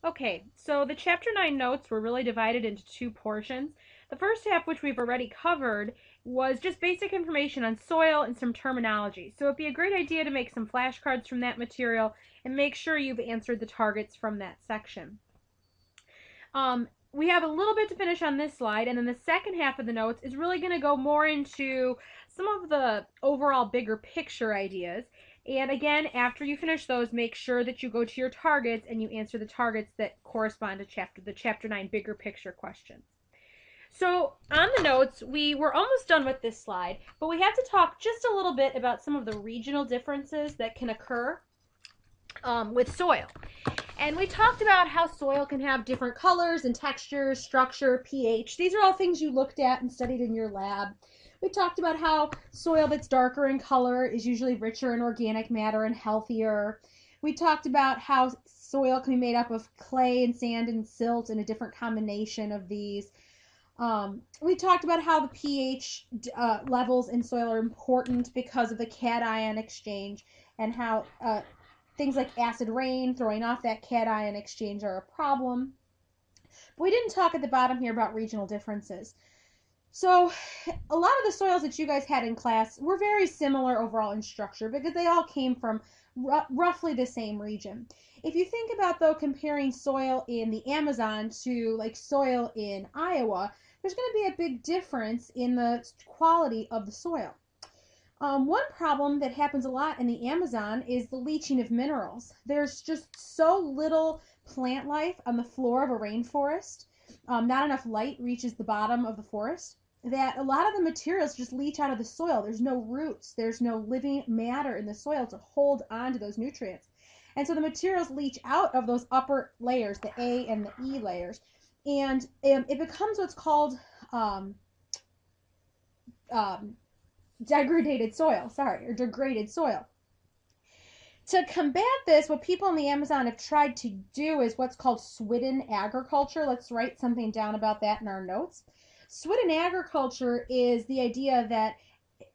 Okay, so the Chapter 9 notes were really divided into two portions. The first half, which we've already covered, was just basic information on soil and some terminology. So it'd be a great idea to make some flashcards from that material and make sure you've answered the targets from that section. We have a little bit to finish on this slide, and then the second half of the notes is really going to go more into some of the overall bigger picture ideas. And again, after you finish those, make sure that you go to your targets and you answer the targets that correspond to the chapter 9 bigger picture questions. So on the notes, we were almost done with this slide, but we have to talk just a little bit about some of the regional differences that can occur with soil. And we talked about how soil can have different colors and textures, structure, pH. These are all things you looked at and studied in your lab. We talked about how soil that's darker in color is usually richer in organic matter and healthier. We talked about how soil can be made up of clay and sand and silt and a different combination of these. We talked about how the pH levels in soil are important because of the cation exchange and how things like acid rain throwing off that cation exchange are a problem. But we didn't talk at the bottom here about regional differences. So a lot of the soils that you guys had in class were very similar overall in structure because they all came from roughly the same region. If you think about, though, comparing soil in the Amazon to like soil in Iowa, there's going to be a big difference in the quality of the soil. One problem that happens a lot in the Amazon is the leaching of minerals. There's just so little plant life on the floor of a rainforest. Not enough light reaches the bottom of the forest, that a lot of the materials just leach out of the soil. There's no roots, there's no living matter in the soil to hold on to those nutrients. And so the materials leach out of those upper layers, the A and the E layers, and it becomes what's called degraded soil, or degraded soil. To combat this, what people in the Amazon have tried to do is what's called swidden agriculture. Let's write something down about that in our notes. Swidden agriculture is the idea that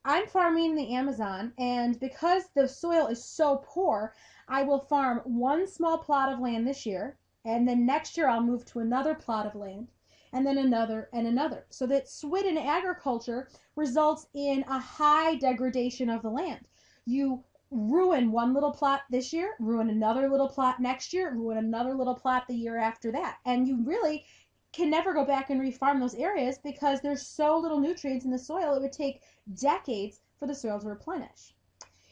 I'm farming the Amazon, and because the soil is so poor, I will farm one small plot of land this year, and then next year I'll move to another plot of land, and then another and another. So that swidden agriculture results in a high degradation of the land. You ruin one little plot this year, ruin another little plot next year, ruin another little plot the year after that. And you really can never go back and refarm those areas because there's so little nutrients in the soil, it would take decades for the soil to replenish.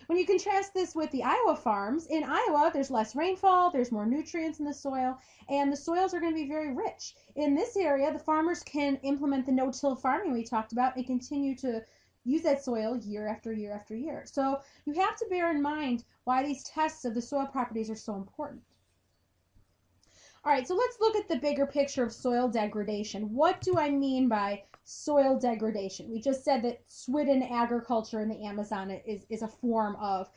When you contrast this with the Iowa farms, in Iowa there's less rainfall, there's more nutrients in the soil, and the soils are going to be very rich. In this area, the farmers can implement the no-till farming we talked about and continue to use that soil year after year after year. So you have to bear in mind why these tests of the soil properties are so important. All right, so let's look at the bigger picture of soil degradation. What do I mean by soil degradation? We just said that swidden agriculture in the Amazon is a form of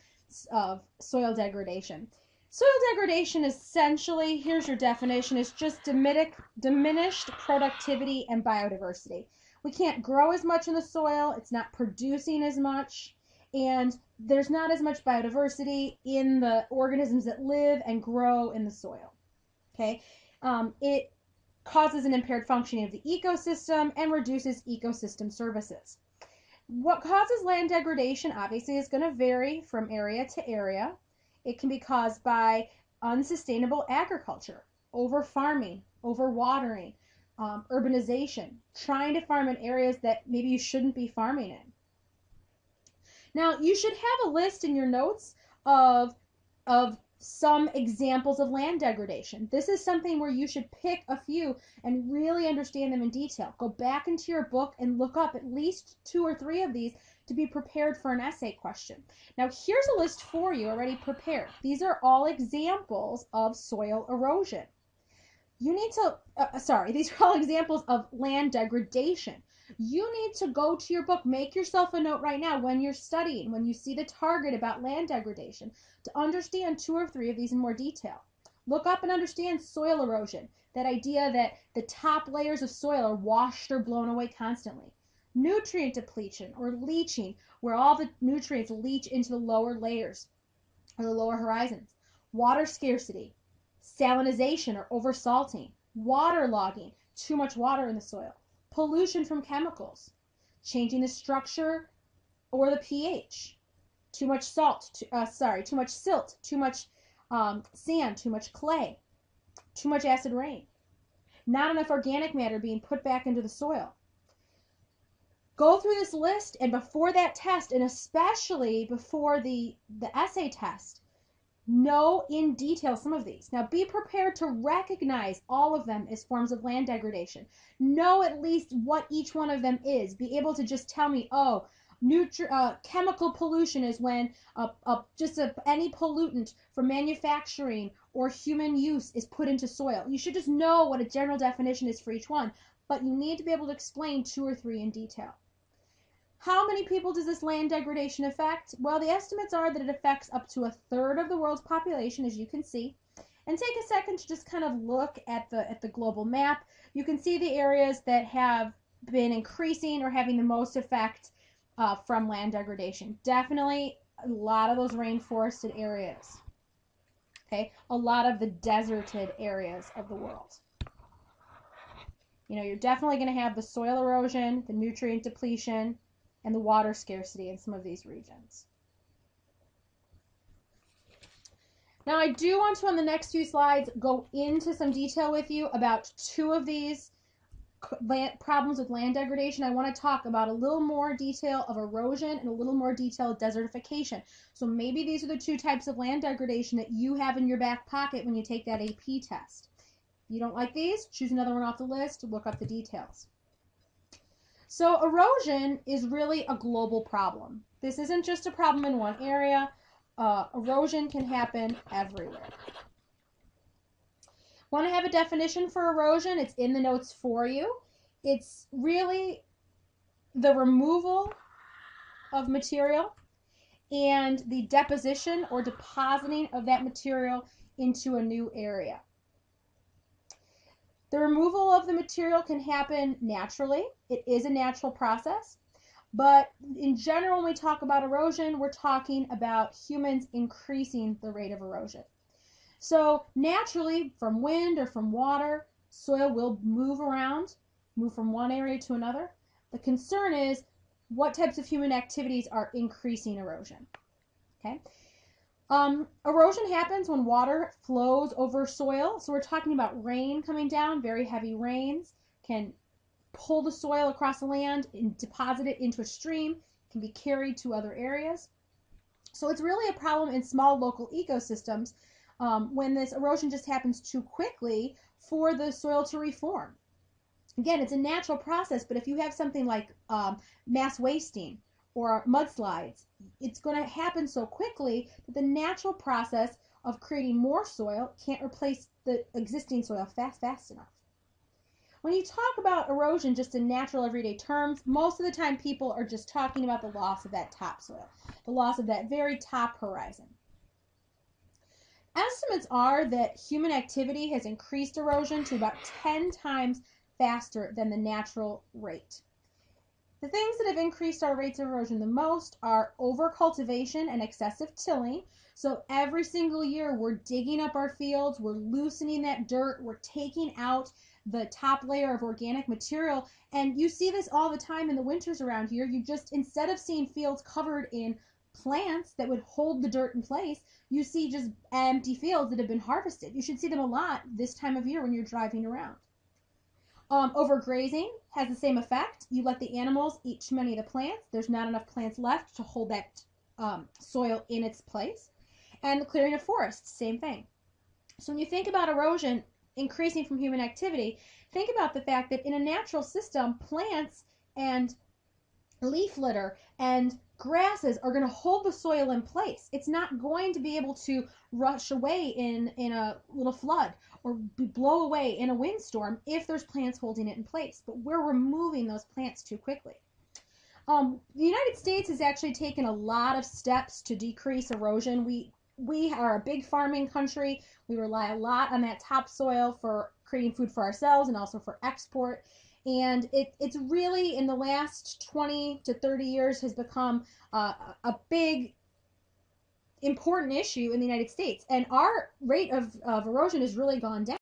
soil degradation. Soil degradation essentially, here's your definition, is just diminished productivity and biodiversity. We can't grow as much in the soil, it's not producing as much, and there's not as much biodiversity in the organisms that live and grow in the soil. Okay, it causes an impaired functioning of the ecosystem and reduces ecosystem services. What causes land degradation obviously is going to vary from area to area. It can be caused by unsustainable agriculture, over farming, over watering, urbanization, trying to farm in areas that maybe you shouldn't be farming in. Now, you should have a list in your notes of some examples of land degradation. This is something where you should pick a few and really understand them in detail. Go back into your book and look up at least 2 or 3 of these to be prepared for an essay question. Now, here's a list for you already prepared. These are all examples of soil erosion. You need to, these are all examples of land degradation. You need to go to your book, make yourself a note right now when you're studying, when you see the target about land degradation, to understand 2 or 3 of these in more detail. Look up and understand soil erosion, that idea that the top layers of soil are washed or blown away constantly. Nutrient depletion or leaching, where all the nutrients leach into the lower layers or the lower horizons. Water scarcity, salinization or oversalting, waterlogging, too much water in the soil, pollution from chemicals, changing the structure or the pH, too much too much silt, too much sand, too much clay, too much acid rain, not enough organic matter being put back into the soil. Go through this list, and before that test, and especially before the essay test, know in detail some of these. Now, be prepared to recognize all of them as forms of land degradation. Know at least what each one of them is. Be able to just tell me, oh, chemical pollution is when any pollutant from manufacturing or human use is put into soil. You should just know what a general definition is for each one, but you need to be able to explain 2 or 3 in detail. How many people does this land degradation affect? Well, the estimates are that it affects up to 1/3 of the world's population, as you can see. And take a second to just kind of look at the global map. You can see the areas that have been increasing or having the most effect from land degradation. Definitely a lot of those rainforested areas. Okay, a lot of the deserted areas of the world. You know, you're definitely going to have the soil erosion, the nutrient depletion, and the water scarcity in some of these regions. Now, I do want to, on the next few slides, go into some detail with you about 2 of these problems with land degradation. I want to talk about a little more detail of erosion and a little more detail of desertification. So maybe these are the 2 types of land degradation that you have in your back pocket when you take that AP test. If you don't like these, choose another one off the list, look up the details. So erosion is really a global problem. This isn't just a problem in one area. Erosion can happen everywhere. Want to have a definition for erosion? It's in the notes for you. It's really the removal of material and the deposition or depositing of that material into a new area. The removal of the material can happen naturally. It is a natural process. But in general, when we talk about erosion, we're talking about humans increasing the rate of erosion. So naturally, from wind or from water, soil will move around, move from one area to another. The concern is what types of human activities are increasing erosion. Okay. Erosion happens when water flows over soil. So we're talking about rain coming down. Very heavy rains can pull the soil across the land and deposit it into a stream. It can be carried to other areas. So it's really a problem in small local ecosystems when this erosion just happens too quickly for the soil to reform. Again, it's a natural process, but if you have something like mass wasting or mudslides, it's going to happen so quickly that the natural process of creating more soil can't replace the existing soil fast enough. When you talk about erosion just in natural everyday terms, most of the time people are just talking about the loss of that topsoil, the loss of that very top horizon. Estimates are that human activity has increased erosion to about 10 times faster than the natural rate. The things that have increased our rates of erosion the most are overcultivation and excessive tilling. So every single year we're digging up our fields, we're loosening that dirt, we're taking out the top layer of organic material. And you see this all the time in the winters around here. You just, instead of seeing fields covered in plants that would hold the dirt in place, you see just empty fields that have been harvested. You should see them a lot this time of year when you're driving around. Overgrazing has the same effect. You let the animals eat too many of the plants. There's not enough plants left to hold that soil in its place. And the clearing of forests, same thing. So when you think about erosion increasing from human activity, think about the fact that in a natural system, plants and leaf litter and grasses are going to hold the soil in place. It's not going to be able to rush away in a little flood or blow away in a windstorm if there's plants holding it in place. But we're removing those plants too quickly. The United States has actually taken a lot of steps to decrease erosion. We are a big farming country. We rely a lot on that topsoil for creating food for ourselves and also for export. And it's really, in the last 20 to 30 years, has become a big important issue in the United States. And our rate of erosion has really gone down.